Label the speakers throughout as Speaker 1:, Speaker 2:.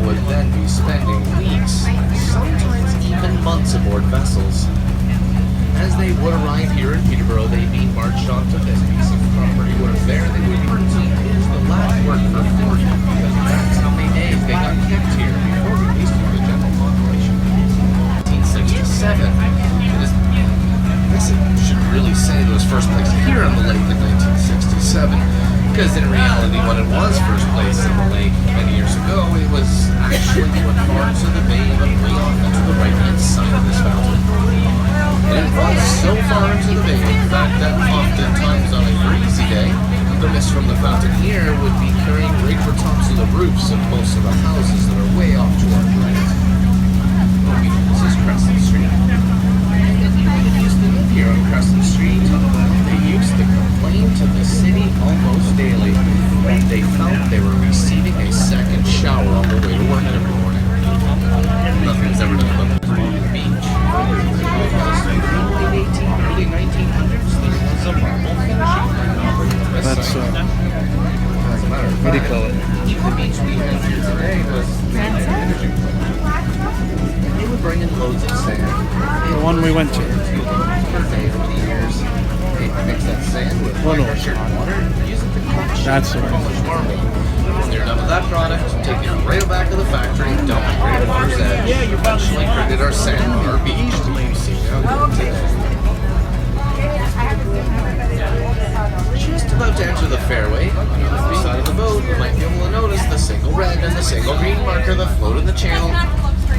Speaker 1: would then be spending weeks, sometimes even months aboard vessels. As they would arrive here in Peterborough, they'd be marched onto this piece of property where there they would be used the last work for 40, because that's how many days they got kept here before released to the general population. 1967. I guess it should really say it was first placed here on the lake in 1967, because in reality, when it was first placed in the lake many years ago, it was actually put far into the bay, but way off into the right-hand side of this fountain. And it was so far into the bay, in fact, that oftentimes on a breezy day, the mist from the fountain here would be carrying right over tops of the roofs of most of the houses that are way off to our right. This is Crescent Street. They used to live here on Crescent Street. They used to complain to the city almost daily when they felt they were receiving a second shower on their way to work every morning. Nothing's ever done about the beach. Early 1900s, there was a marble finishing operating.
Speaker 2: That's what do you call it?
Speaker 1: The beach we have here today was the finishing plant. They would bring in loads of sand.
Speaker 2: The one we went to.
Speaker 1: Per day over the years. They mix that sand with water, use it to crush
Speaker 2: that's the
Speaker 1: polished marble. When they're done with that product, take it right back to the factory, dump it right at water's edge. Eventually created our sand on our beach that you see out here today. Just about to enter the fairway, on the other side of the boat, you might be able to notice the single red and the single green marker that float in the channel.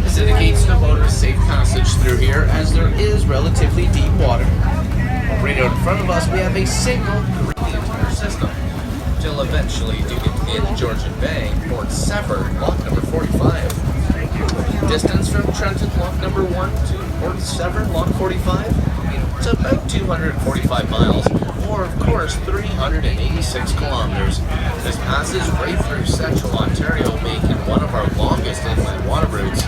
Speaker 1: This indicates to motorists safe passage through here, as there is relatively deep water. Right out in front of us, we have a single green the entire system, till eventually, due to the end of Georgian Bay, Port Severn, lock number 45. Distance from Trenton, lock number 1 to Port Severn, lock 45, it's about 245 miles, or of course 386 kilometers. This passes right through central Ontario, making one of our longest inland water routes.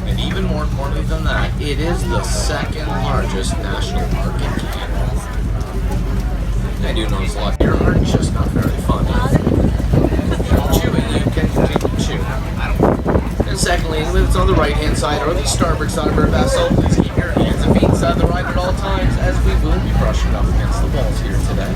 Speaker 1: And even more importantly than that, it is the second largest national park in Canada. I do notice a lot here are just not very fun. Chewing, you can continue to chew. And secondly, when it's on the right-hand side or the starboard side of our vessel, please keep your hands and feet inside the ride at all times, as we will be brushing up against the walls here today.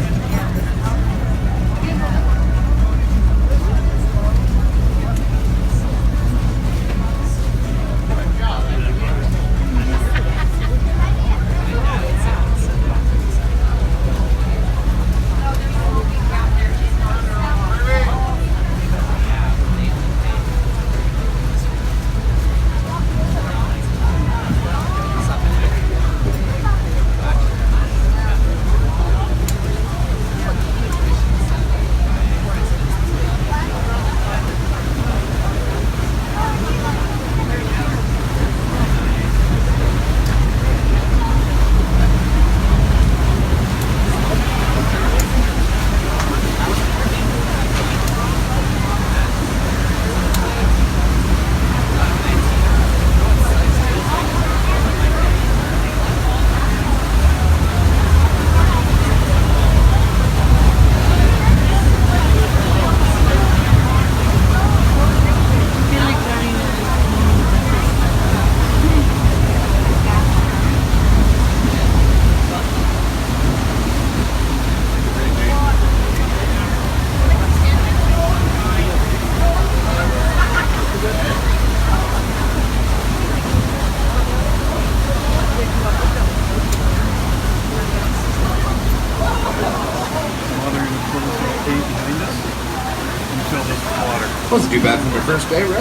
Speaker 1: Wasn't too bad from your first day, right?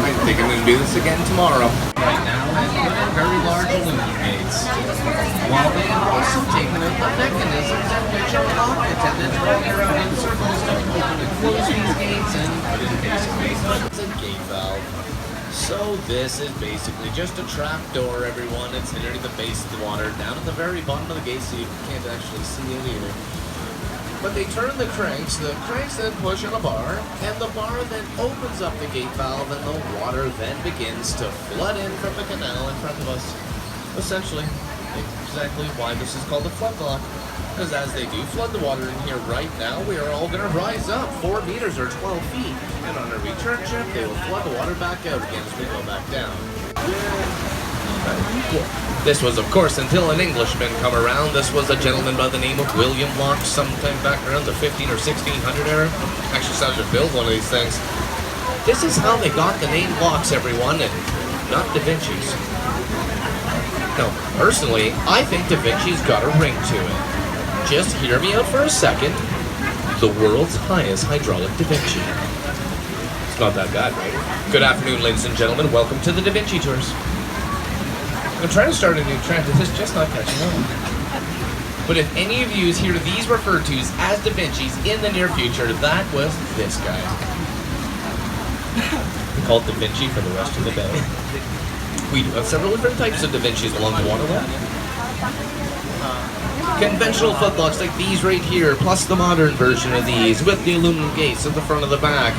Speaker 1: I think I'm going to do this again tomorrow. Right now, and very large aluminum gates. While they have also taken out the mechanisms at which our lock attendants walk around in circles to open and close these gates and put in basically it's a gate valve. So this is basically just a trap door, everyone. It's near the base of the water, down at the very bottom of the gate, so you can't actually see it either. But they turn the cranks then push on a bar, and the bar then opens up the gate valve, and the water then begins to flood in from the canal in front of us. Essentially, exactly why this is called a floodlock. Because as they do flood the water in here right now, we are all going to rise up 4 meters or 12 feet. And on a return trip, they will flood the water back out again as we go back down. This was, of course, until an Englishman come around. This was a gentleman by the name of William Lock, sometime back around the 15 or 1600 era. Actually started to build one of these things. This is how they got the name Locks, everyone, and not Da Vinci's. Now, personally, I think Da Vinci's got a ring to it. Just hear me out for a second. The world's highest hydraulic Da Vinci. It's not that bad, right? Good afternoon, ladies and gentlemen. Welcome to the Da Vinci Tours. I'm trying to start a new trend. It's just not catching on. But if any of you hear these referred to as Da Vinci's in the near future, that was this guy. Called Da Vinci for the rest of the day. We do have several different types of Da Vinci's along the waterway. Conventional footlocks like these right here, plus the modern version of these with the aluminum gates at the front of the back.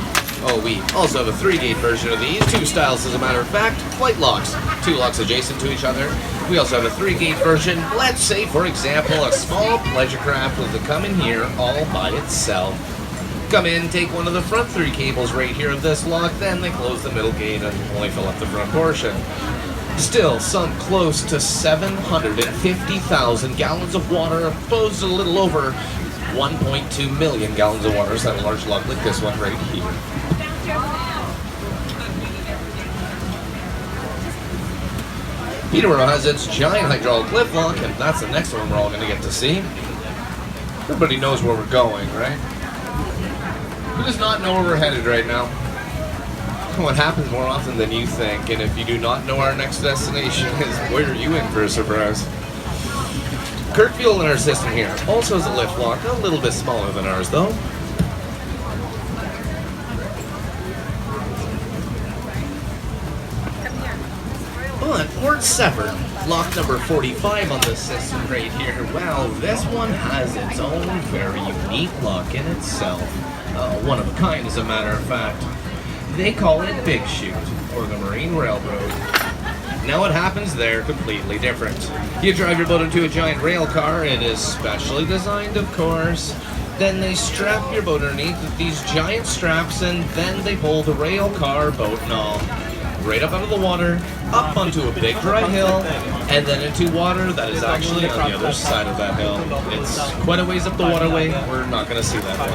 Speaker 1: Oh, we also have a 3-gate version of these, 2 styles as a matter of fact, flight locks, 2 locks adjacent to each other. We also have a 3-gate version, let's say for example a small pleasure craft will come in here all by itself. Come in, take one of the front 3 cables right here of this lock, then they close the middle gate and only fill up the front portion. Still, sunk close to 750,000 gallons of water, opposed to a little over 1.2 million gallons of water. So that a large lock like this one right here. Peterborough has its giant hydraulic lift lock, and that's the next one we're all going to get to see. Everybody knows where we're going, right? Who does not know where we're headed right now? What happens more often than you think, and if you do not know our next destination is, where are you in for a surprise? Kirk fuel in our system here also has a lift lock, a little bit smaller than ours though. But we're separate. Lock number 45 on this system right here. Well, this one has its own very unique lock in itself. One of a kind, as a matter of fact. They call it Big Chute, or the Marine Railroad. Now what happens there, completely different. You drive your boat into a giant rail car, it is specially designed, of course. Then they strap your boat underneath with these giant straps, and then they pull the rail car, boat and all, right up out of the water, up onto a big dry hill, and then into water that is actually on the other side of that hill. It's quite a ways up the waterway, we're not going to see that one.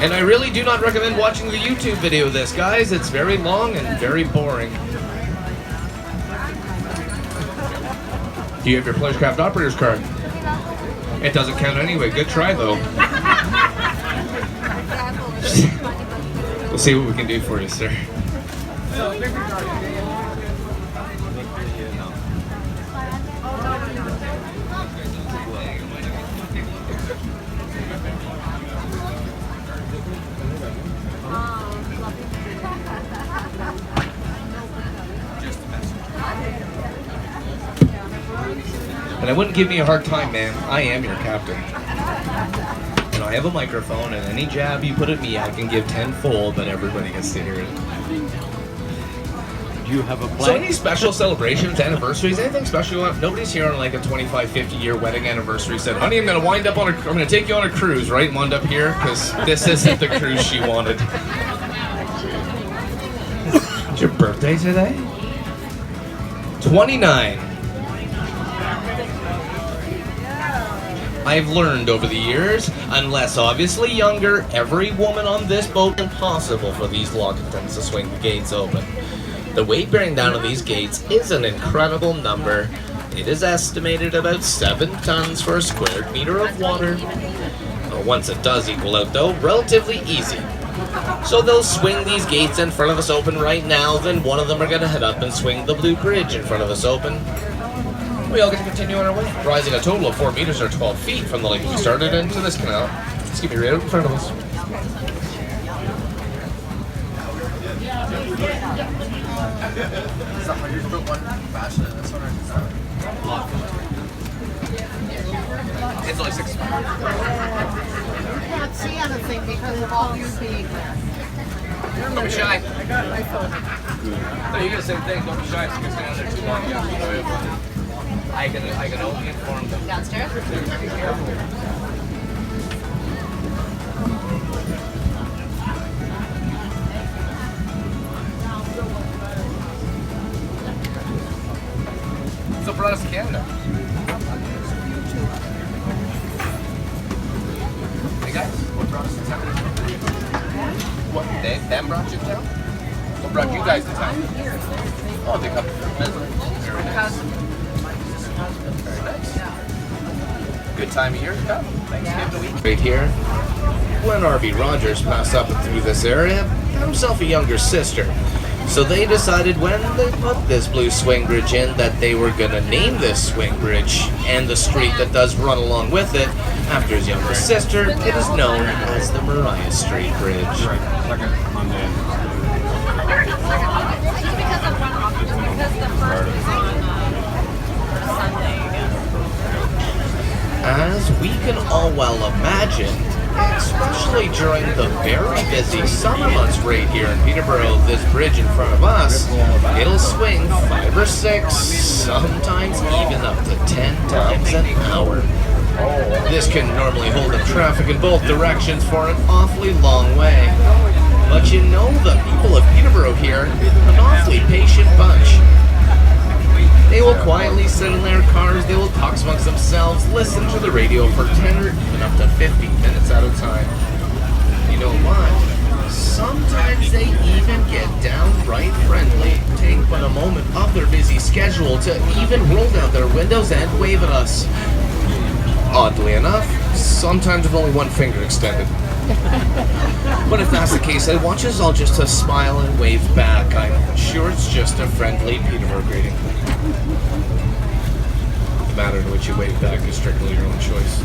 Speaker 1: And I really do not recommend watching the YouTube video of this, guys. It's very long and very boring. Do you have your Pleasurecraft operator's card? It doesn't count anyway. Good try, though. We'll see what we can do for you, sir. And I wouldn't give me a hard time, man. I am your captain. And I have a microphone, and any jab you put at me, I can give tenfold, but everybody gets to hear it.
Speaker 2: Do you have a plan?
Speaker 1: So any special celebrations, anniversaries, anything special you want? Nobody's here on like a 25, 50-year wedding anniversary said, honey, I'm gonna take you on a cruise, right? Wind up here, because this isn't the cruise she wanted. It's your birthday today? 29. I've learned over the years, unless obviously younger, every woman on this boat impossible for these lock attempts to swing the gates open. The weight bearing down on these gates is an incredible number. It is estimated about 7 tons for a square meter of water. Once it does equal out though, relatively easy. So they'll swing these gates in front of us open right now, then one of them are going to head up and swing the blue bridge in front of us open. We all get to continue on our way, rising a total of 4 meters or 12 feet from the lake we started into this canal. It's going to be right out in front of us.
Speaker 3: It's a 100-foot one faster than this one, or is that? It's only 6 feet.
Speaker 4: I can't see anything because of all you being there.
Speaker 3: Don't be shy. No, you get the same thing. Don't be shy. If you can stand there too long, you have to
Speaker 1: I can only inform them.
Speaker 4: Downstairs?
Speaker 1: So brought us to Canada. Hey guys, what brought us to town? What? Them brought you to town? What brought you guys to town? Oh, they come from Midland. Very nice. Very nice. Good time of year to come. Thanksgiving week. Right here, when R.B. Rogers passed up and through this area, had himself a younger sister. So they decided when they put this blue swing bridge in that they were going to name this swing bridge and the street that does run along with it after his younger sister. It is known as the Mariah Street Bridge. As we can all well imagine, especially during the very busy summer months right here in Peterborough, this bridge in front of us, it'll swing 5 or 6, sometimes even up to 10 times an hour. This can normally hold up traffic in both directions for an awfully long way. But you know the people of Peterborough here, an awfully patient bunch. They will quietly sit in their cars, they will talk amongst themselves, listen to the radio for 10 or even up to 15 minutes at a time. You know what? Sometimes they even get downright friendly, take but a moment of their busy schedule to even roll down their windows and wave at us. Oddly enough, sometimes with only one finger extended. But if that's the case, I want you all just to smile and wave back. I'm sure it's just a friendly Peterborough greeting. The manner in which you wave back is strictly your own choice.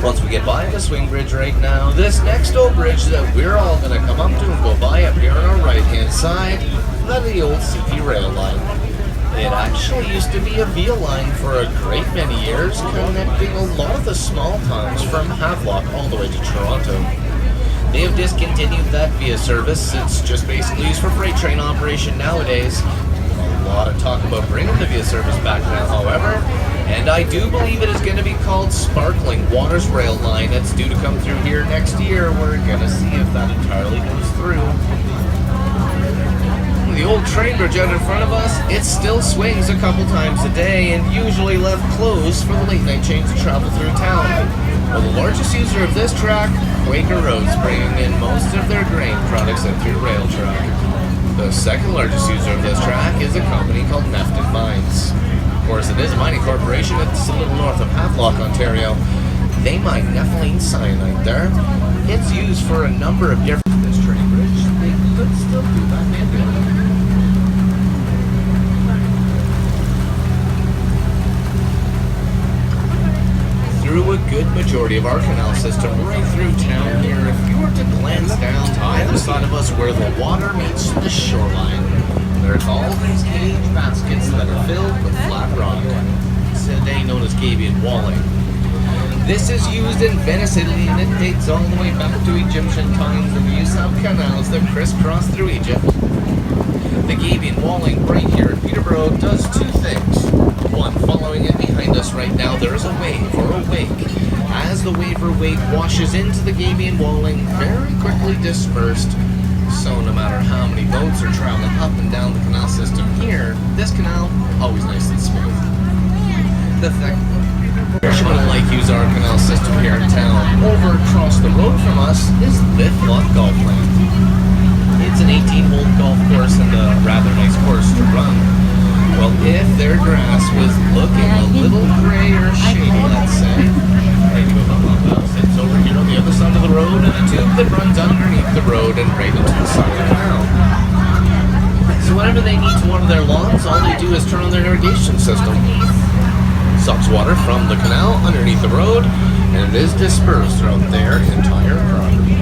Speaker 1: Once we get by the swing bridge right now, this next old bridge that we're all going to come up to and go by up here on our right hand side, that's the old CP rail line. It actually used to be a via line for a great many years, connecting a lot of the small towns from Liftlock all the way to Toronto. They have discontinued that via service. It's just basically used for freight train operation nowadays. A lot of talk about bringing the via service back now, however, and I do believe it is going to be called Sparkling Waters Rail Line. It's due to come through here next year. We're going to see if that entirely goes through. The old train bridge out in front of us, it still swings a couple times a day and usually left closed for the late night trains to travel through town. Well, the largest user of this track, Quaker Roads, bringing in most of their grain products in through rail track. The second largest user of this track is a company called Nefton Mines. Of course, it is a mining corporation. It's a little north of Liftlock, Ontario. They mine nepheline cyanide there. It's used for a number of different... This train bridge, they could still do that manually. Through a good majority of our canal system, right through town here, if you were to glance down to either side of us where the water meets the shoreline, there are all these cage baskets that are filled with flat rock, today known as gabion walling. This is used in Venice, Italy, and it dates all the way back to Egyptian times, and we used to have canals that crisscross through Egypt. The gabion walling right here in Peterborough does two things. One, following it behind us right now, there is a wave or a wake. As the wave or wake washes into the gabion walling, very quickly dispersed. So no matter how many boats are traveling up and down the canal system here, this canal, always nice and smooth. the thing. Traditional like use our canal system here in town. Over across the road from us is Liftlock Golf Land. It's an 18-hole golf course and a rather nice course to run. Well, if their grass was looking a little gray or shady, let's say, it's over here on the other side of the road and a tube that runs underneath the road and right into the side of the canal. So whenever they need to water their lawns, all they do is turn on their irrigation system. Sucks water from the canal underneath the road, and it is dispersed throughout their entire property.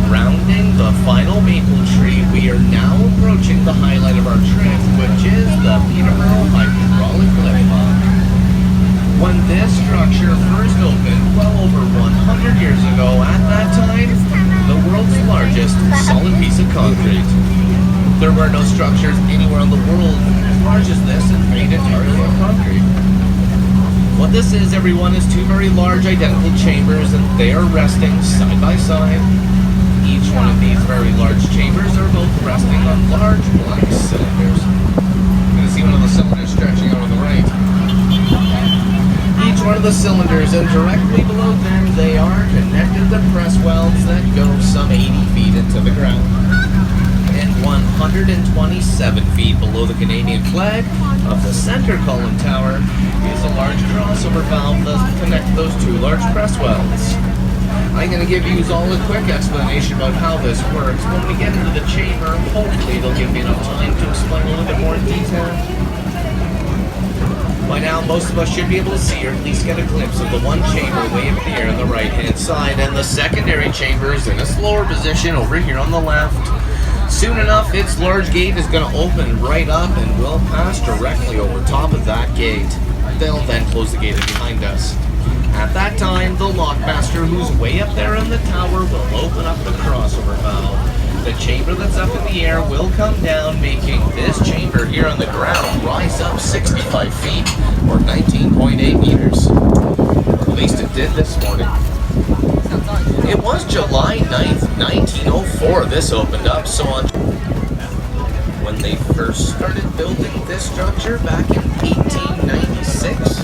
Speaker 1: Rounding the final maple tree, we are now approaching the highlight of our trip, which is the Peterborough hydraulic Liftlock. When this structure first opened, well over 100 years ago, at that time, the world's largest solid piece of concrete. There were no structures anywhere in the world as large as this and made entirely of concrete. What this is, everyone, is two very large identical chambers, and they are resting side by side. Each one of these very large chambers are both resting on large black cylinders. You can see one of the cylinders stretching out on the right. Each one of the cylinders, and directly below them, they are connected to press welds that go some 80 feet into the ground. And 127 feet below the Canadian flag of the center column tower is a large crossover valve that connects those two large press welds. I'm going to give you all a quick explanation about how this works. When we get into the chamber, hopefully they'll give me enough time to explain a little bit more in detail. By now, most of us should be able to see or at least get a glimpse of the one chamber way up there on the right-hand side, and the secondary chamber is in a slower position over here on the left. Soon enough, its large gate is going to open right up and we'll pass directly over top of that gate. They'll then close the gate behind us. At that time, the lockmaster, who's way up there in the tower, will open up the crossover valve. The chamber that's up in the air will come down, making this chamber here on the ground rise up 65 feet, or 19.8 meters. At least it did this morning. It was July 9th, 1904 this opened up, so on when they first started building this structure back in 1896,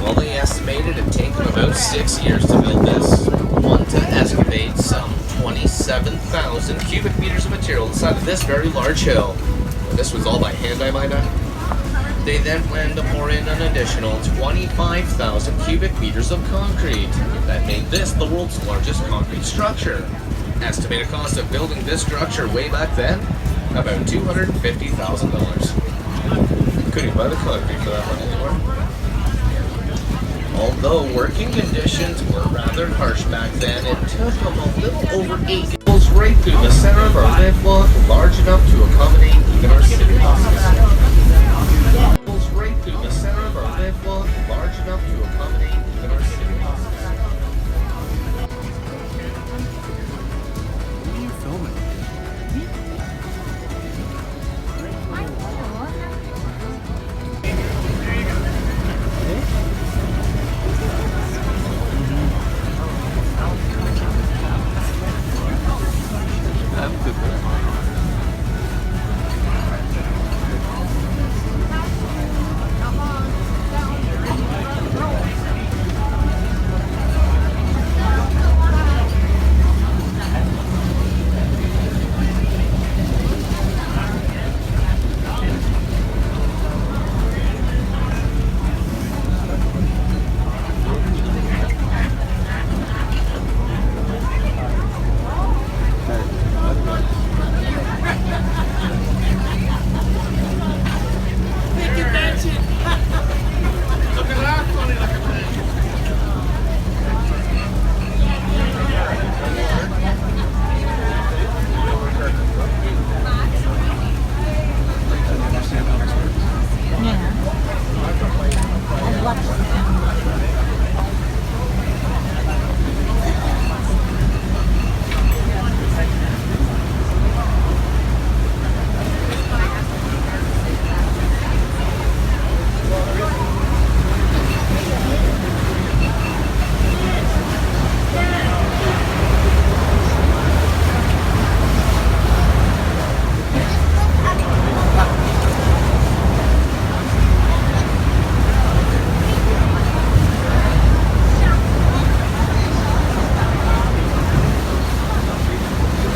Speaker 1: well, they estimated it had taken about 6 years to build this. One, to excavate some 27,000 cubic meters of material inside of this very large hill. This was all by hand, I might add. They then planned to pour in an additional 25,000 cubic meters of concrete. That made this the world's largest concrete structure. Estimated cost of building this structure way back then, about $250,000. Couldn't buy the concrete for that one anymore. Although working conditions were rather harsh back then, it took them a little over 8 holes right through the center of our Liftlock, large enough to accommodate even our city buses. Right through the center of our Liftlock, large enough to accommodate even our city buses.
Speaker 2: What are you filming?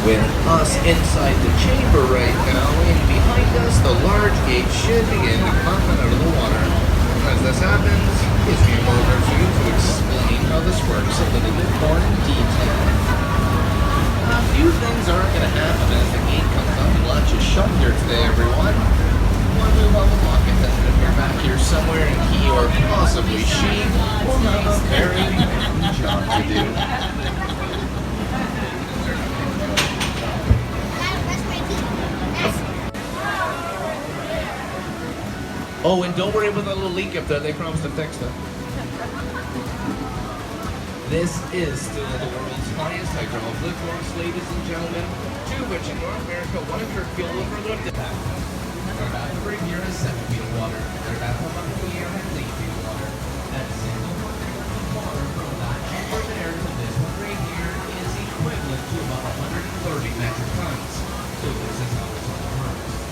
Speaker 1: With us inside the chamber right now, and behind us, the large gate should begin to come out of the water. As this happens, gives me a moment or two to explain how this works a little bit more in detail. A few things aren't going to happen as the gate comes up. Lunch is shut here today, everyone. One move on the lock attendant if you're back here somewhere, and he or possibly she will have a very important job to do. Oh, and don't worry about that little leak up there. They promised to fix it. This is still the world's highest hydraulic lift locks, ladies and gentlemen. Two of which in North America, one in Kirkfield over the back. Their bathroom right here is 7 feet of water. Their bathroom up in the air has 8 feet of water. That single water from that chamber there to this one right here is equivalent to about 130 metric tons. So this is how it's all works.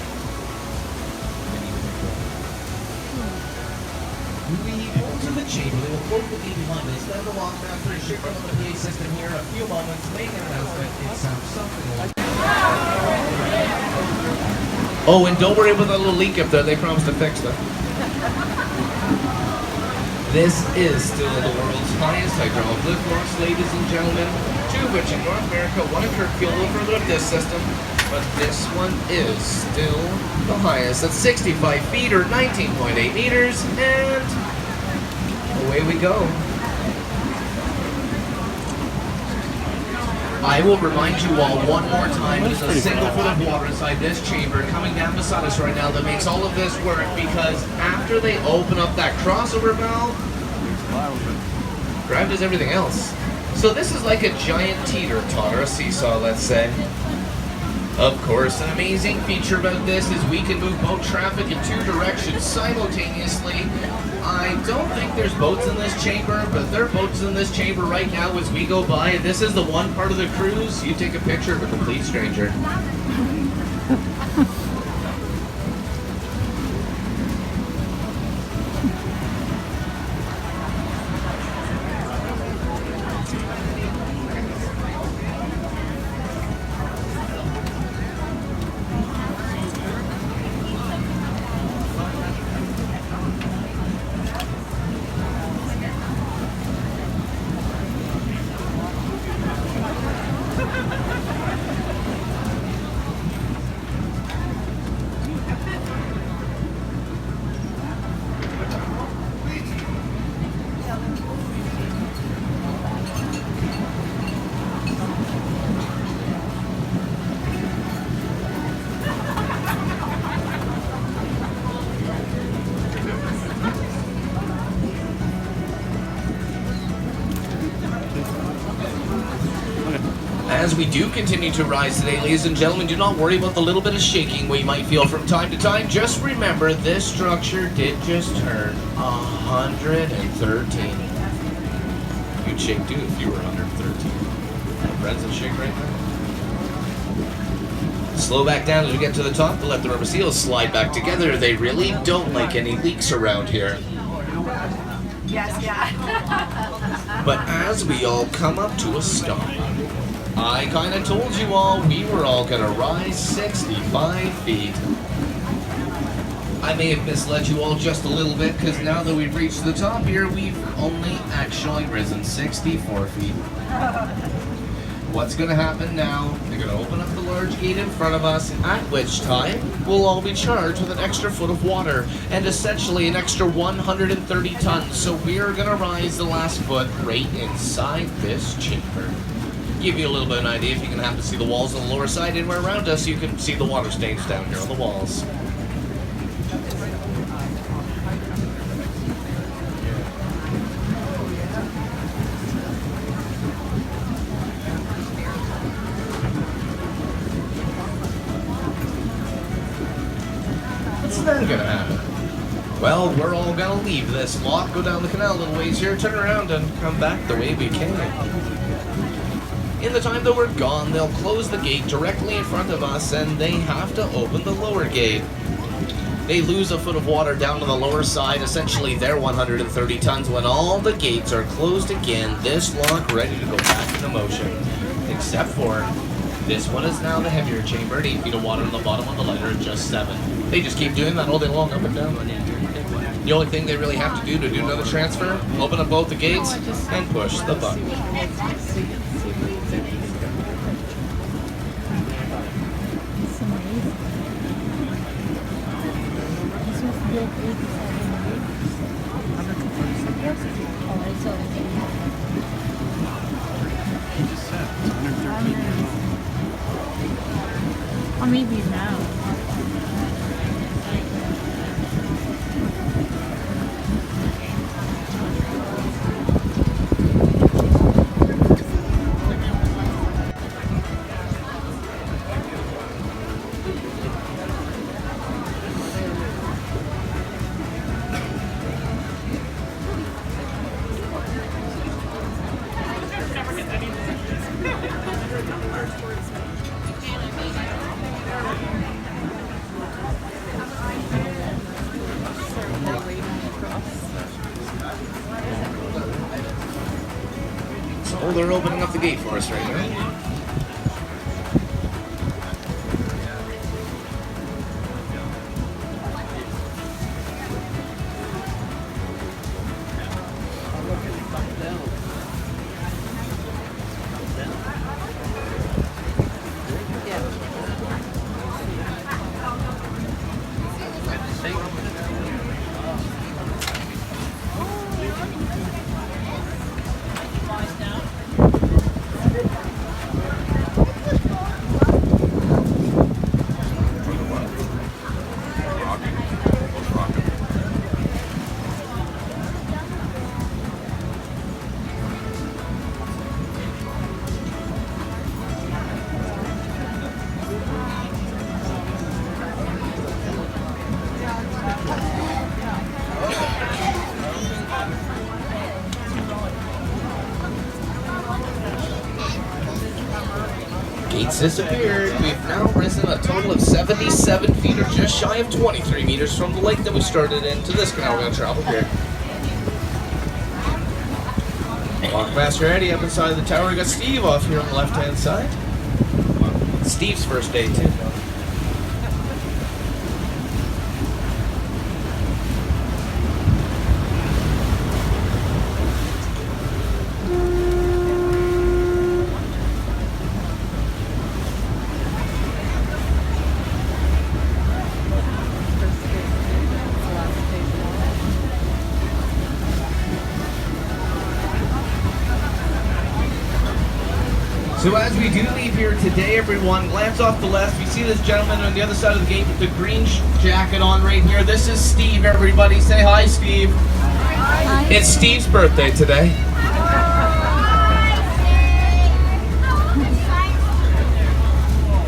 Speaker 1: We pull to the chamber, they will close the gate behind us, then the lock after a shake on the PA system here in a few moments, making an announcement. It sounds something like... Oh, and don't worry about that little leak up there, they promised to fix it. This is still the world's highest hydraulic lift locks, ladies and gentlemen. Two of which in North America, one in Kirkfield over the lift system. But this one is still the highest at 65 feet or 19.8 meters, and away we go. I will remind you all one more time, there's a single foot of water inside this chamber coming down beside us right now that makes all of this work, because after they open up that crossover valve, Grab does everything else. So this is like a giant teeter-totter, a seesaw, let's say. Of course, an amazing feature about this is we can move boat traffic in 2 directions simultaneously. I don't think there's boats in this chamber, but there are boats in this chamber right now as we go by. And this is the one part of the cruise you take a picture of a complete stranger. As we do continue to rise today, ladies and gentlemen, do not worry about the little bit of shaking we might feel from time to time. Just remember, this structure did just turn 113. You'd shake too if you were 113. Red's a shake right now. Slow back down as we get to the top to let the rubber seals slide back together. They really don't like any leaks around here.
Speaker 5: Yes, yeah.
Speaker 1: But as we all come up to a stop, I kind of told you all we were all going to rise 65 feet. I may have misled you all just a little bit, because now that we've reached the top here, we've only actually risen 64 feet. What's going to happen now? They're going to open up the large gate in front of us, at which time we'll all be charged with an extra foot of water and essentially an extra 130 tons. So we are going to rise the last foot right inside this chamber. Give you a little bit of an idea. If you can happen to see the walls on the lower side anywhere around us, you can see the water stains down here on the walls. What's then gonna happen? Well, we're all gonna leave this lock, go down the canal a little ways here, turn around, and come back the way we came. In the time that we're gone, they'll close the gate directly in front of us, and they have to open the lower gate. They lose a foot of water down on the lower side, essentially their 130 tons. When all the gates are closed again, this lock ready to go back into motion. Except for, This one is now the heavier chamber at 8 feet of water, and the bottom on the lighter at just 7. They just keep doing that all day long, up and down. The only thing they really have to do another transfer, open up both the gates and push the button.
Speaker 6: Or maybe now.
Speaker 1: So they're opening up the gate for us right now. Gates disappeared. We've now risen a total of 77 feet, or just shy of 23 meters from the lake that we started in to this canal we're going to travel here. Walkmaster Eddie up inside the tower. We got Steve off here on the left-hand side. Steve's first day, too. So as we do leave here today, everyone, glance off the left. You see this gentleman on the other side of the gate with the green jacket on right here. This is Steve, everybody. Say hi, Steve. Hi. It's Steve's birthday today.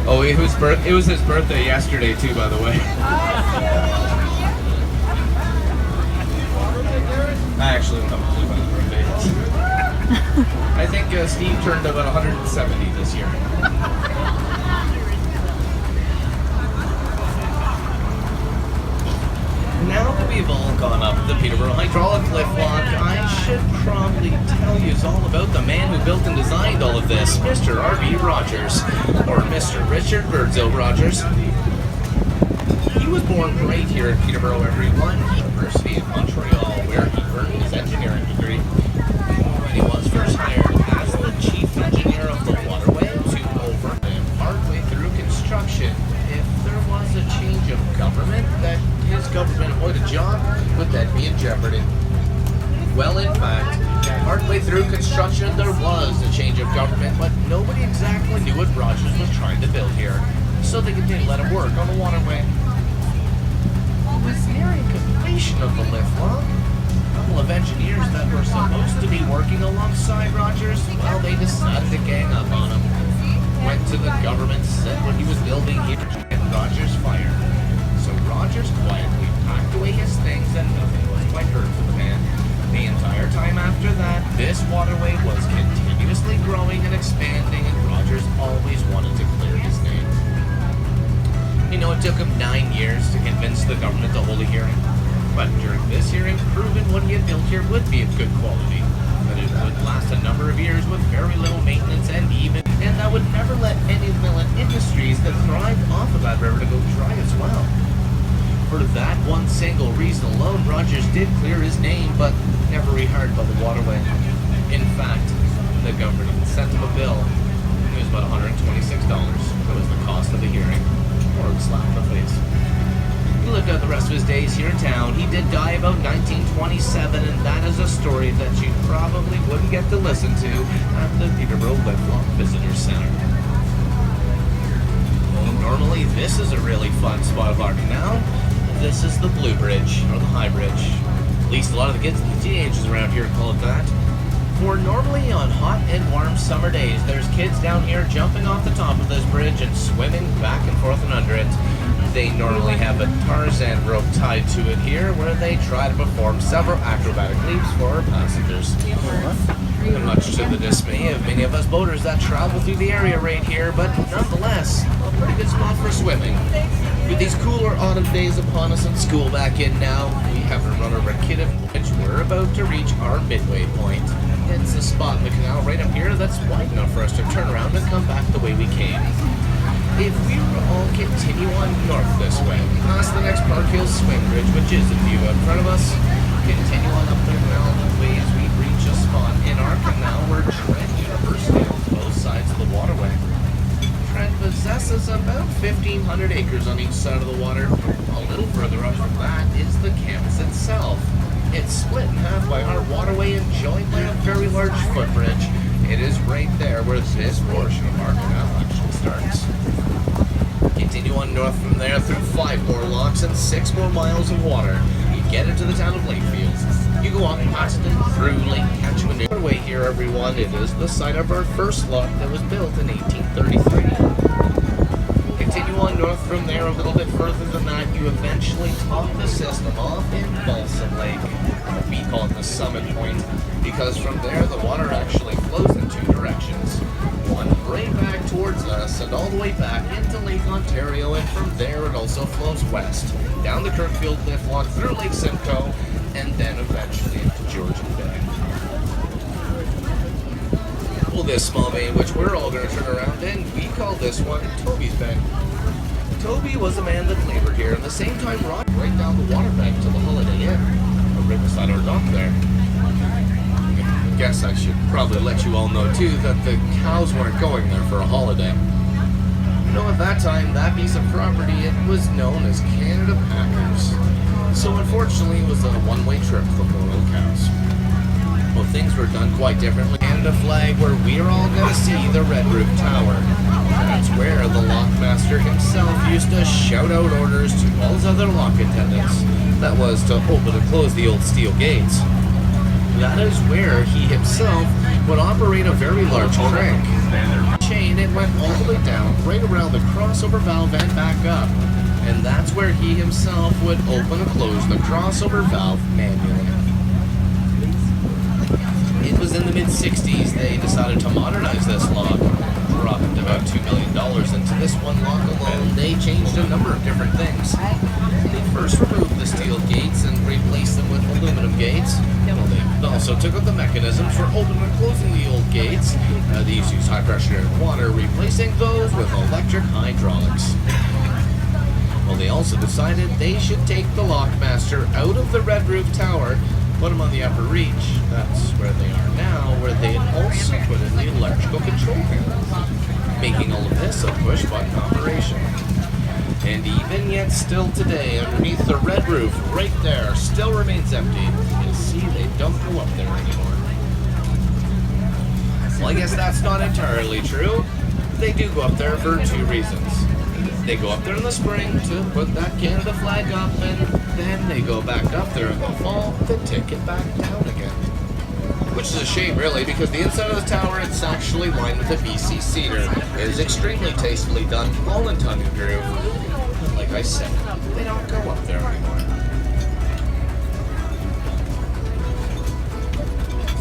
Speaker 1: Oh, it was his birthday yesterday, too, by the way. I actually don't have a clue when his birthday is. I think Steve turned about 170 this year. Now that we've all gone up the Peterborough hydraulic liftlock, I should probably tell you all about the man who built and designed all of this, Mr. R.B. Rogers, or Mr. Richard Birdsell Rogers. He was born right here in Peterborough, everyone, University of Montreal, where he earned his engineering degree. He was first hired as the chief engineer of the waterway to oversee partway through construction. If there was a change of government, that his government avoided a job, would that be in jeopardy? Well, in fact, partway through construction there was a change of government, but nobody exactly knew what Rogers was trying to build here, so they continued to let him work on the waterway. It was nearing completion of the liftlock. Of engineers that were supposed to be working alongside Rogers, well, they decided to gang up on him. Went to the government, said what he was building here, and Rogers fired. So Rogers quietly packed away his things, and nothing was quite heard from the man. The entire time after that, this waterway was continuously growing and expanding, and Rogers always wanted to clear his name. You know, it took him 9 years to convince the government to hold a hearing. But during this hearing, proven what he had built here would be of good quality, that it would last a number of years with very little maintenance and even and that would never let any mill and industries that thrived off of that river to go dry as well. For that one single reason alone, Rogers did clear his name, but never rehired by the waterway. In fact, the government even sent him a bill. It was about $126. That was the cost of the hearing, or a slap in the face. He lived out the rest of his days here in town. He did die about 1927, and that is a story that you probably wouldn't get to listen to at the Peterborough Liftlock Visitor Center. Well, normally this is a really fun spot of our canal. This is the Blue Bridge, or the High Bridge. At least a lot of the kids and the teenagers around here call it that. For normally on hot and warm summer days, there's kids down here jumping off the top of this bridge and swimming back and forth and under it. They normally have a Tarzan rope tied to it here, where they try to perform several acrobatic leaps for our passengers. And much to the dismay of many of us boaters that travel through the area right here, but nonetheless, a pretty good spot for swimming. With these cooler autumn days upon us and school back in now, we haven't run over a kid of which we're about to reach our midway point. It's a spot in the canal right up here that's wide enough for us to turn around and come back the way we came. If we were to all continue on north this way, past the next Park Hill Swing Bridge, which is in view in front of us, continue on up the canal the way as we reach a spot in our canal where Trent University owns both sides of the waterway. Trent possesses about 1,500 acres on each side of the water. A little further up from that is the campus itself. It's split in half by our waterway and joined by a very large footbridge. It is right there where this portion of our canal actually starts. Continue on north from there through 5 more locks and 6 more miles of water. You get into the town of Lakefields. You go on past it through Lake Catchment. Way here, everyone. It is the site of our first lock that was built in 1833. Continue on north from there a little bit further than that. You eventually top the system off in Balsam Lake. We call it the summit point because from there the water actually flows in 2 directions. One right back towards us and all the way back into Lake Ontario, and from there it also flows west, down the Kirkfield Liftlock through Lake Simcoe, and then eventually into Georgian Bay. Well, this small bay, which we're all going to turn around in, we call this one Toby's Bay. Toby was a man that labored here, and the same time Rod right down the waterbank to the Holiday Inn, right beside our dock there. I guess I should probably let you all know too that the cows weren't going there for a holiday. You know, at that time, that piece of property, it was known as Canada Packers. So unfortunately, it was a one-way trip for poor little cows. Well, things were done quite differently. Canada flag, where we're all going to see the Red Roof Tower. That's where the lockmaster himself used to shout out orders to all his other lock attendants. That was to open and close the old steel gates. That is where he himself would operate a very large crank. Chain, it went all the way down, right around the crossover valve and back up. And that's where he himself would open and close the crossover valve manually. It was in the mid-60s they decided to modernize this lock, dropped about $2 million into this one lock alone. They changed a number of different things. They first removed the steel gates and replaced them with aluminum gates. Well, they also took out the mechanisms for opening and closing the old gates. These use high pressure and water, replacing those with electric hydraulics. Well, they also decided they should take the Lockmaster out of the Red Roof Tower, put them on the upper reach. That's where they are now, where they had also put in the electrical control panel, making all of this a push-button operation. And even yet still today, underneath the red roof, right there, still remains empty. You see, they don't go up there anymore. Well, I guess that's not entirely true. They do go up there for 2 reasons. They go up there in the spring to put that Canada flag up, and then they go back up there in the fall to take it back down again. Which is a shame, really, because the inside of the tower, it's actually lined with a BC cedar. It is extremely tastefully done, all in tongue and groove. But like I said, they don't go up there anymore.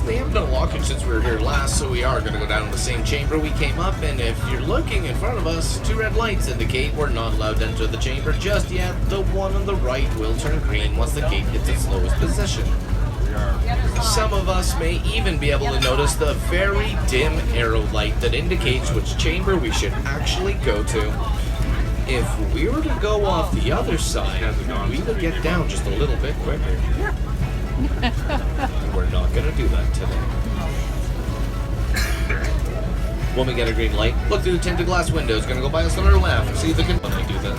Speaker 1: They haven't done a lock-in since we were here last, so we are going to go down in the same chamber we came up, and if you're looking in front of us, 2 red lights indicate we're not allowed to enter the chamber just yet. The one on the right will turn green once the gate hits its lowest position. Some of us may even be able to notice the very dim arrow light that indicates which chamber we should actually go to. If we were to go off the other side, we would get down just a little bit quicker. We're not going to do that today. When we get a green light, look through the tinted glass windows. Gonna go by us on our left and see if they can. When I do that.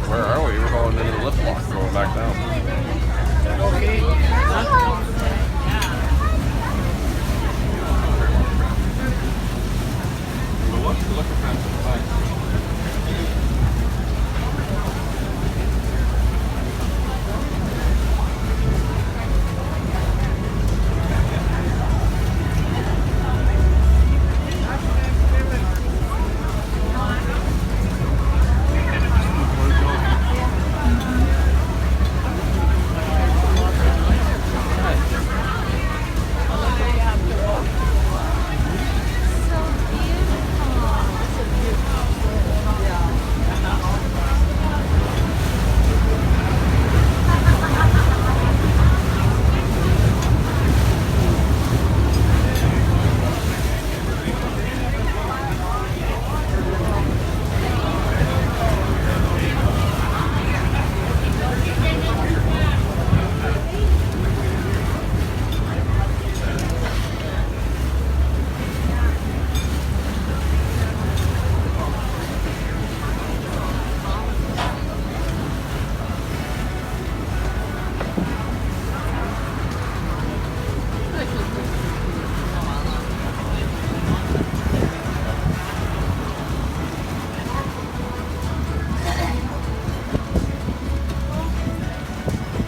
Speaker 2: Where are we? We're going into the Liftlock, going back down.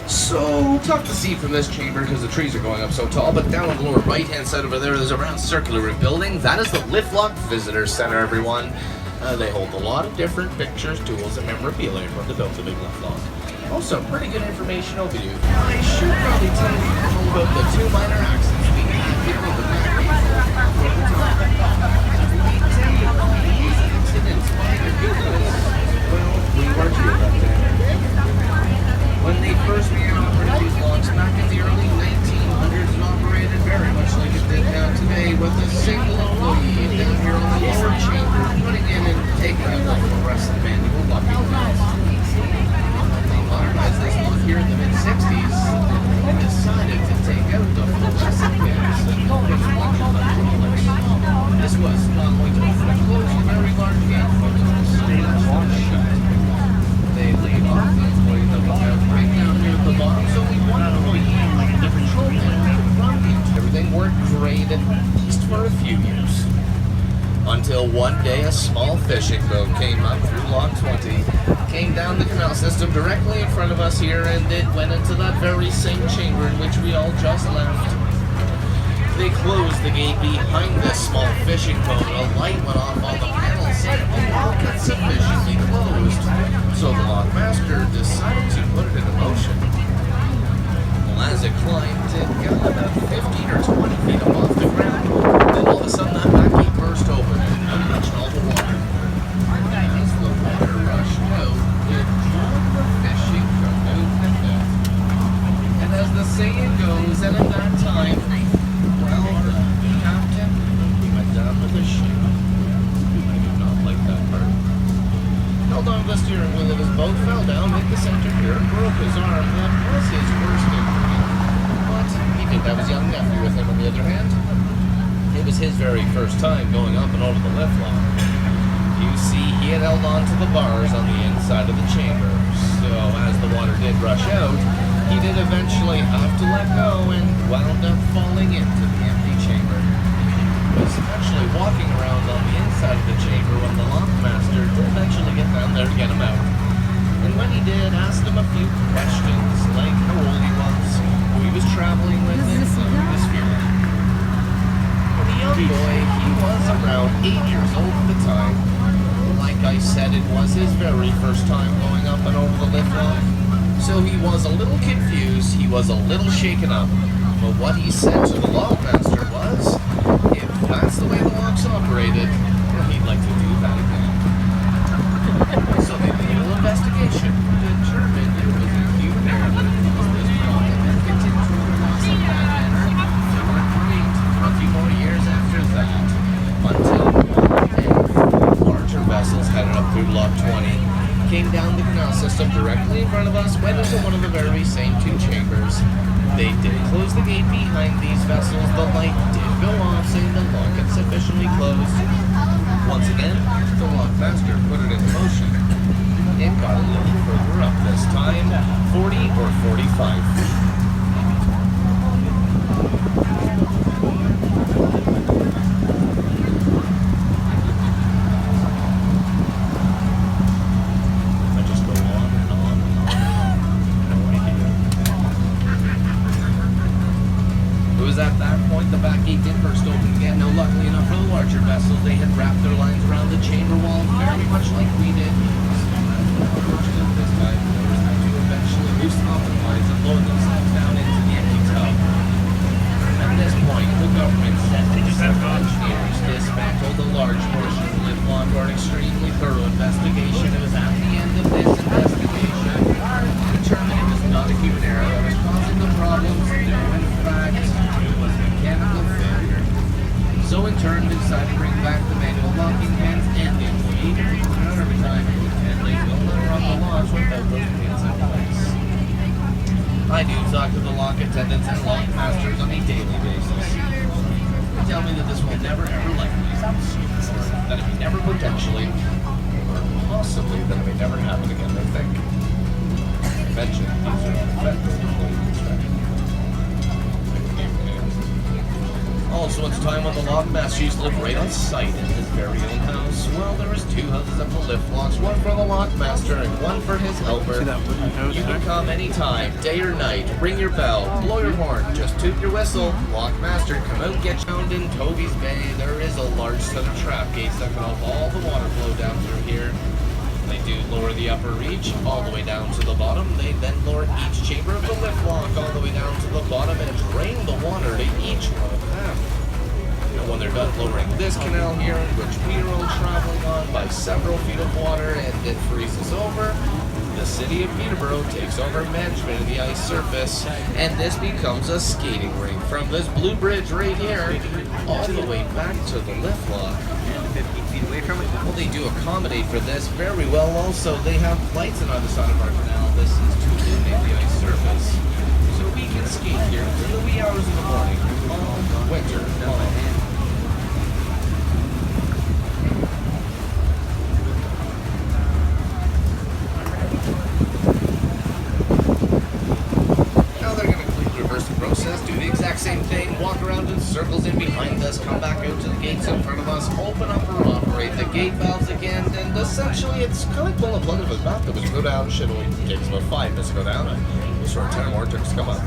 Speaker 1: So, tough to see from this chamber because the trees are going up so tall, but down on the lower right-hand side over there, there's a round circular building. That is the Liftlock Visitor Center, everyone. They hold a lot of different pictures, tools, and memorabilia when they built the big Liftlock. Also, pretty good information overview. I should probably tell you all about the two minor accidents we had here with the back. We tend to call these incidents minor because, well, we weren't here that day. When they first began operating these locks back in the early 1900s, it operated very much like it did now today, with a single employee down here on the lower chamber, putting in and taking out the fluorescent manual locking pins. They modernized this lock here in the mid-60s and decided to take out the fluorescent pins and focus on electronics. This was not going to open and close the very large gate, but to stay shut. They laid off the employee that was out right down here at the bottom, so we one employee, like a different control panel, could run it. Everything worked great, at least for a few years. Until one day a small fishing boat came up through Lock 20, came down the canal system directly in front of us here, and it went into that very same chamber in which we all just left. They closed the gate behind this small fishing boat. A light went off on the panel saying the lock had sufficiently closed. So the lockmaster decided to put it into motion. Well, as it climbed, it got about 15 or 20 feet up off the ground. Then all of a sudden that back gate burst open and unleashed all the water. As the water rushed out, it drew the fishing boat out and out. And as the saying goes, and at that time, well, the captain went down with the ship. I do not like that part. Held on to the steering wheel boat fell down, hit the center pier, broke his arm. That was his worst injury. But he did have his young nephew with him on the other hand. It was his very first time going up and over the liftlock. You see, he had held on to the bars on the inside of the chamber. So as the water did rush out, he did eventually have to let go and wound up falling into the empty chamber. He was actually walking around on the inside of the chamber when the lockmaster did eventually get down there to get him out. And when he did, asked him a few questions, like how old he was, who he was traveling with, and how he was feeling. For the young boy, he was around 8 years old at the time. Like I said, it was his very first time going up and over the liftlock. So he was a little confused, he was a little shaken up. But what he said to the lockmaster was, if that's the way the locks operated, well, he'd like to do that again. So they made a little investigation to determine it was a human error that caused this problem and continued to the locks in that manner. They weren't great for a few more years after that, until larger vessels headed up through Lock 20 came down the canal system directly in front of us, went into one of the very same two chambers. They did close the gate behind these vessels. The light did go off, saying the lock had sufficiently closed. Once again, the lockmaster put it into motion. It got a little further up this time, 40 or 45 feet. At that point, the back gate did burst open again. Now, luckily enough for the larger vessels, they had wrapped their lines around the chamber wall very much like we did. Unfortunately, this time, they had to eventually loosen off the lines and lower themselves down into the empty tub. At this point, the government sent engineers dismantled a large portion of the liftlock for an extremely thorough investigation. It was at the end of this investigation determined it was not a human error that was causing the problems. No, in fact, mechanical failure. So in turn, they decided to bring back the manual locking pins and the key every time, and they no longer run the launch without those pins in place. I do talk to the lock attendants and lock masters on a daily basis. They tell me that this will never ever likely happen, that it may never potentially, or possibly that it may never happen again, they think. Mentioned these are federal employee inspections. Also, it's time when the lockmaster used to live right on site in his very own house. Well, there was two houses up the liftlocks, one for the lockmaster and one for his helper. You can come anytime, day or night, ring your bell, blow your horn, just toot your whistle. Lockmaster, come out and get found in Toby's Bay. There is a large set of trap gates that cut off all the water flow down through here. They do lower the upper reach all the way down to the bottom. They then lower each chamber of the liftlock all the way down to the bottom and drain the water to each one of them. And when they're done lowering this canal here, which we are all traveling on by several feet of water and it freezes over, the city of Peterborough takes over management of the ice surface, and this becomes a skating rink from this blue bridge right here all the way back to the liftlock.
Speaker 3: 15 feet away from it.
Speaker 1: Well, they do accommodate for this very well. Also, they have lights on either side of our canal. This is to illuminate the ice surface, so we can skate here through the wee hours of the morning, all winter long. Do the exact same thing, walk around in circles in behind us, come back out to the gates in front of us, open up or operate the gate valves again, and essentially it's kind of like pulling a plug of a bath that was go down, shit only takes about 5 minutes to go down, and this short 10 more took to come up.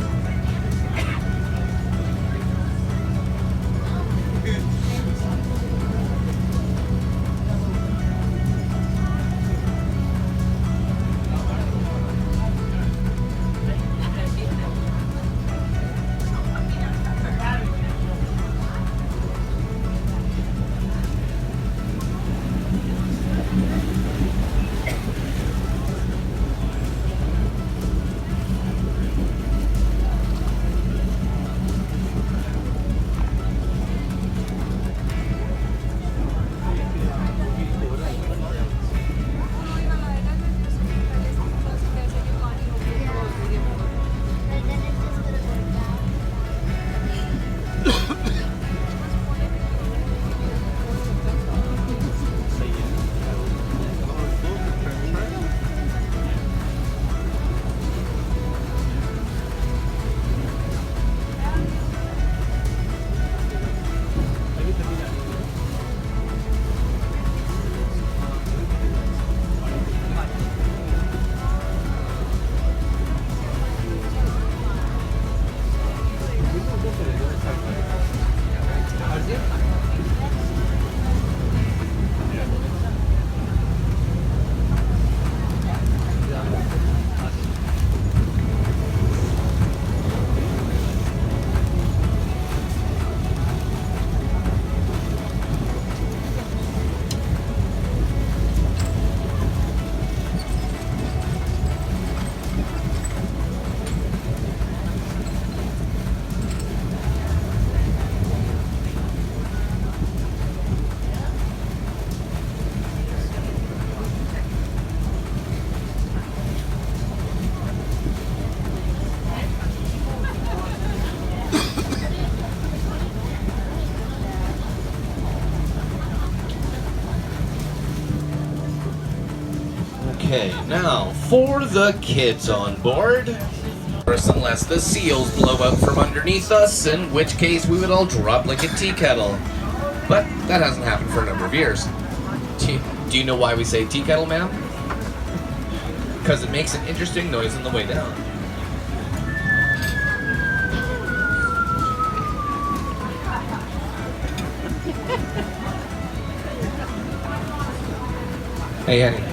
Speaker 1: Okay, now for the kids on board. Unless the seals blow out from underneath us, in which case we would all drop like a tea kettle. But that hasn't happened for a number of years. Do you know why we say tea kettle, ma'am? Because it makes an interesting noise on the way down. Hey, Eddie.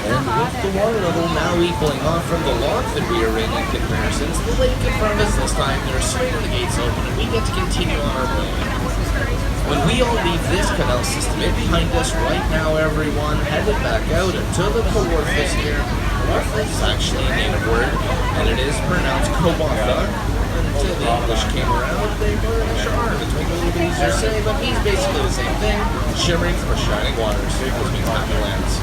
Speaker 1: And with the water level now equaling off from the log that we are in comparisons, the lake in front of us this time, there's straight in the gates open and we get to continue on our way. When we all leave this canal system in behind us right now, everyone, headed back out into the Kawarthas here. Kawartha is actually a native word, and it is pronounced Kawartha. Until the English came around, they were charmed. It's making it a little bit easier to say, but he's basically the same thing, shimmering for shining waters, which means happy lands.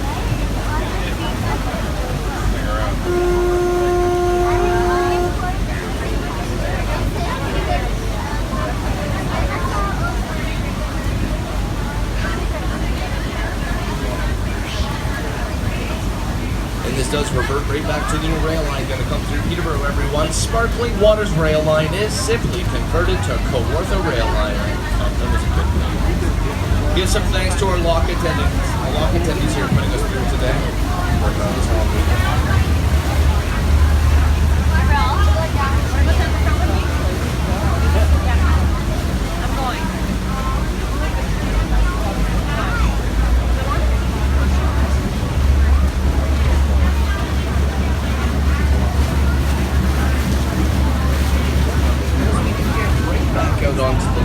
Speaker 1: And this does revert right back to the new rail line going to come through Peterborough, everyone. Sparkling Waters Rail Line is simply converted to Kawartha Rail Line. That was a good name. Give some thanks to our lock attendants here putting us through today. Working on this all week.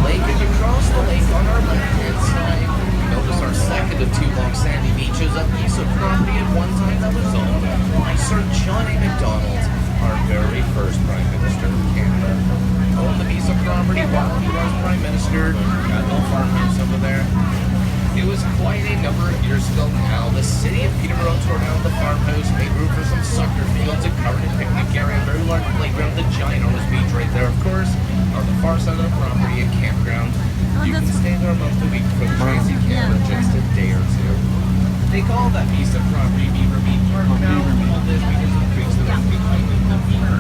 Speaker 1: lake, and across the lake on our left-hand side, notice our second of two long sandy beaches, a piece of property at one time that was owned by Sir John A. Macdonald, our very first Prime Minister of Canada. Owned the piece of property while he was Prime Minister. Got no farmhouse over there. It was quite a number of years ago now. The city of Peterborough tore down the farmhouse, made room for some soccer fields, a covered picnic area, a very large playground. The giant Otis Beach right there, of course. On the far side of the property, a campground. You can stay there once a week for Tracy Camp for just a day or two. They call that piece of property Beaver Beach Park now. All this because of the creeks that are behind the beaver.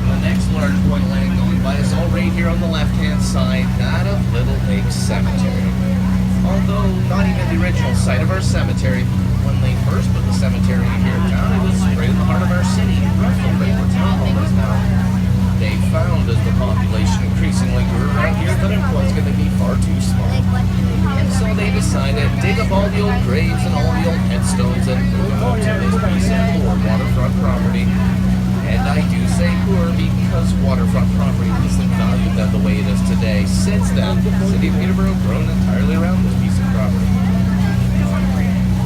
Speaker 1: The next large point of land going by is all right here on the left-hand side, that of Little Lake Cemetery. Although not even the original site of our cemetery, when they first put the cemetery here in town, it was right in the heart of our city, roughly right where town hall is now. They found as the population increasingly grew around here that it was going to be far too small. And so they decided to dig up all the old graves and all the old headstones and move up to this piece of poor waterfront property. And I do say poor because waterfront property isn't valued that the way it is today. Since then, the city of Peterborough grown entirely around this piece of property.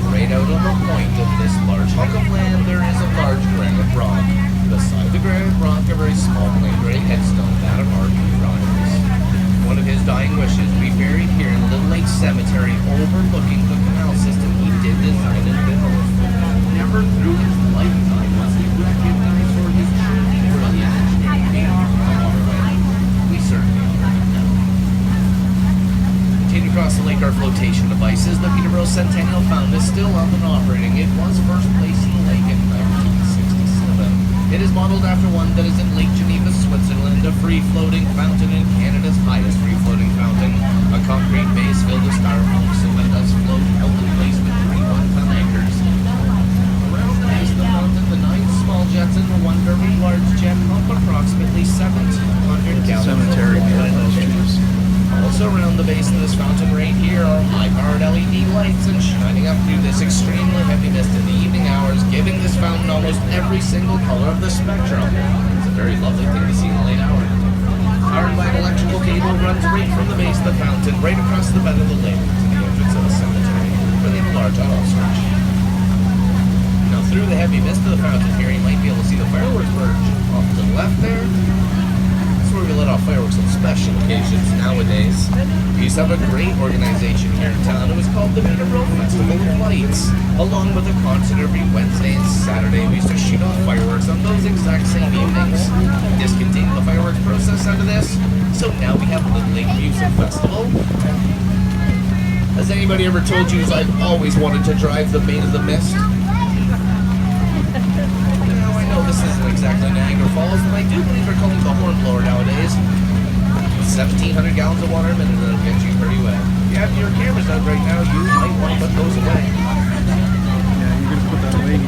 Speaker 1: Right out on the point of this large hunk of land, there is a large granite rock. Beside the granite rock, a very small plain gray headstone, that of R.P. Rogers. One of his dying wishes to be buried here in Little Lake Cemetery, overlooking the canal system he did design and build. Never through his lifetime was he recognized for his truly brilliant engineering. We certainly are now. Continue across the lake, our flotation devices. The Peterborough Centennial Found is still up and operating. It was first placed in the lake in 1967. It is modeled after one that is in Lake Geneva, Switzerland, a free-floating fountain in Canada's highest free-floating fountain. A concrete base filled with styrofoam so that it does float held in place with 31-ton anchors. Around the base of the fountain, the 9 small jets and the one very large jet pump approximately 1,700 gallons of water. Also around the base of this fountain right here are high-powered LED lights and shining up through this extremely heavy mist in the evening hours, giving this fountain almost every single color of the spectrum. It's a very lovely thing to see in the late hour. Powered by an electrical cable runs right from the base of the fountain, right across the bed of the lake to the entrance of the cemetery, where they have a large on-off switch. Now through the heavy mist of the fountain here, you might be able to see the fireworks perch off to the left there. Where we let off fireworks on special occasions nowadays. We used to have a great organization here in town. It was called the Peterborough Festival of Lights. Along with a concert every Wednesday and Saturday, we used to shoot off fireworks on those exact same evenings. Discontinued the fireworks process out of this, so now we have the Lake Music Festival. Has anybody ever told you I've always wanted to drive the Maid of the Mist? No, this isn't exactly Niagara Falls, but I do believe they're calling it the hornblower nowadays. 1,700 gallons of water a minute, that'll get you pretty wet. If you have your cameras out right now, you might want to put those away.
Speaker 2: Yeah, you're gonna put that away.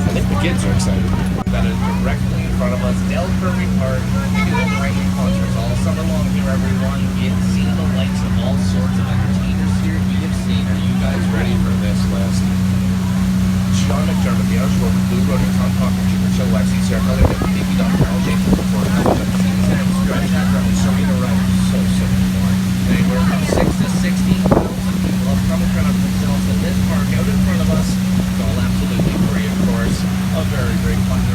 Speaker 1: I think the kids are excited. That is directly in front of us, Del Curry Park. We do the right concerts all summer long here, everyone. We have seen the lights of all sorts of entertainers here. We have seen. Are you guys ready for this list? Sean McDermott, the Irish Rover, Blue Road, Tom Cochran, Junior Show, Waxy, Sarah Color, Baby Dr. Al James, before Serena Wright, so many more. Anywhere from 6 to 16,000 people have come in front of themselves in this park out in front of us. It's all absolutely free, of course. A very great fun to